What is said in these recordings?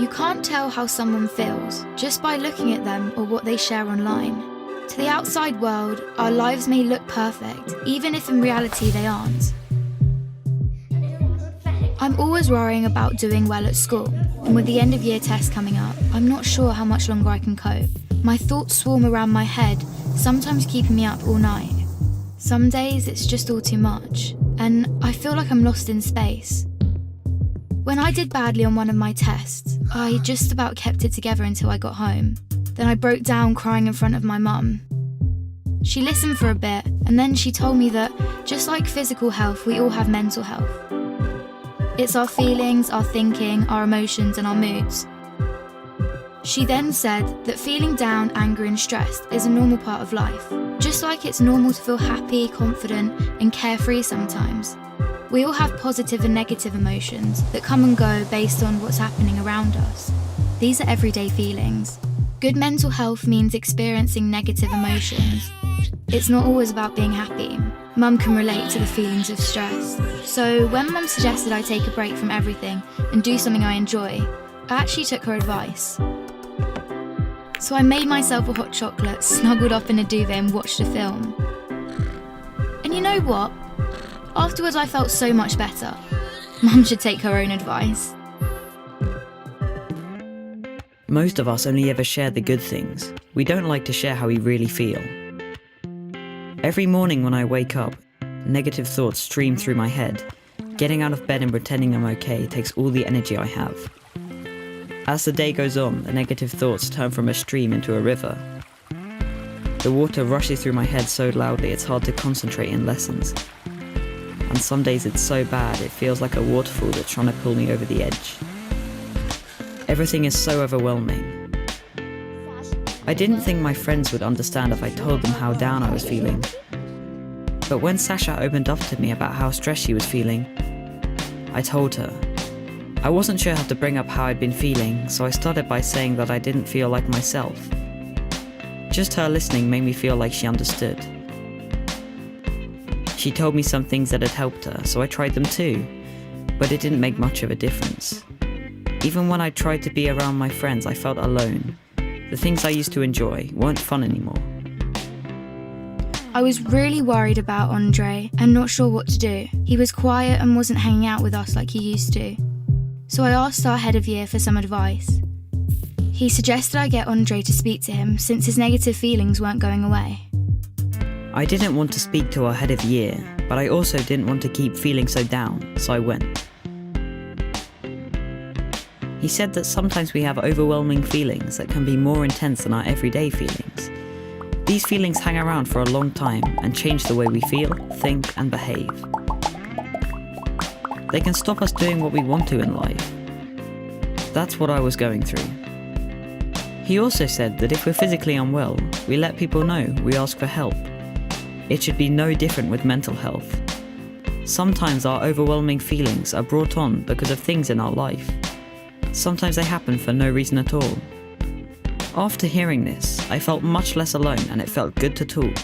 You can't tell how someone feels just by looking at them or what they share online. To the outside world, our lives may look perfect, even if in reality they aren't. I'm always worrying about doing well at school, and with the end of year test coming up, I'm not sure how much longer I can cope. My thoughts swarm around my head, sometimes keeping me up all night. Some days it's just all too much, and I feel like I'm lost in space. When I did badly on one of my tests, I just about kept it together until I got home. Then I broke down crying in front of my mum. She listened for a bit, and then she told me that, just like physical health, we all have mental health. It's our feelings, our thinking, our emotions, and our moods. She then said that feeling down, angry, and stressed is a normal part of life. Just like it's normal to feel happy, confident, and carefree sometimes. We all have positive and negative emotions that come and go based on what's happening around us. These are everyday feelings. Good mental health means experiencing negative emotions. It's not always about being happy. Mum can relate to the feelings of stress. So when Mum suggested I take a break from everything and do something I enjoy, I actually took her advice. So I made myself a hot chocolate, snuggled up in a duvet and watched a film. And you know what? Afterwards I felt so much better. Mum should take her own advice. Most of us only ever share the good things. We don't like to share how we really feel. Every morning when I wake up, negative thoughts stream through my head. Getting out of bed and pretending I'm okay takes all the energy I have. As the day goes on, the negative thoughts turn from a stream into a river. The water rushes through my head so loudly it's hard to concentrate in lessons. And some days it's so bad it feels like a waterfall that's trying to pull me over the edge. Everything is so overwhelming. I didn't think my friends would understand if I told them how down I was feeling. But when Sasha opened up to me about how stressed she was feeling, I told her. I wasn't sure how to bring up how I'd been feeling, so I started by saying that I didn't feel like myself. Just her listening made me feel like she understood. She told me some things that had helped her, so I tried them too, but it didn't make much of a difference. Even when I tried to be around my friends, I felt alone. The things I used to enjoy weren't fun anymore. I was really worried about Andre and not sure what to do. He was quiet and wasn't hanging out with us like he used to. So I asked our head of year for some advice. He suggested I get Andre to speak to him since his negative feelings weren't going away. I didn't want to speak to our head of year, but I also didn't want to keep feeling so down, so I went. He said that sometimes we have overwhelming feelings that can be more intense than our everyday feelings. These feelings hang around for a long time and change the way we feel, think, and behave. They can stop us doing what we want to in life. That's what I was going through. He also said that if we're physically unwell, we let people know, we ask for help. It should be no different with mental health. Sometimes our overwhelming feelings are brought on because of things in our life. Sometimes they happen for no reason at all. After hearing this, I felt much less alone and it felt good to talk.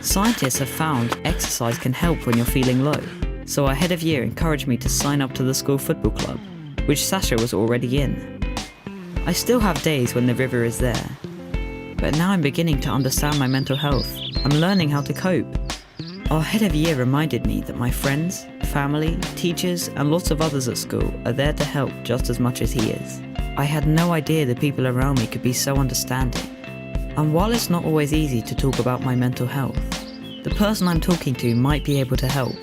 Scientists have found exercise can help when you're feeling low, so our head of year encouraged me to sign up to the school football club, which Sasha was already in. I still have days when the river is there, but now I'm beginning to understand my mental health. I'm learning how to cope. Our head of year reminded me that my friends, family, teachers, and lots of others at school are there to help just as much as he is. I had no idea the people around me could be so understanding. And while it's not always easy to talk about my mental health, the person I'm talking to might be able to help.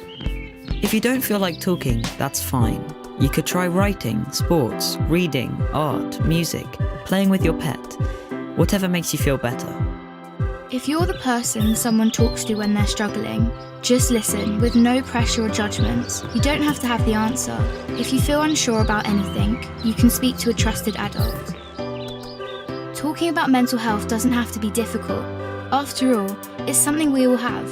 If you don't feel like talking, that's fine. You could try writing, sports, reading, art, music, playing with your pet, whatever makes you feel better. If you're the person someone talks to when they're struggling, just listen with no pressure or judgments. You don't have to have the answer. If you feel unsure about anything, you can speak to a trusted adult. Talking about mental health doesn't have to be difficult. After all, it's something we all have.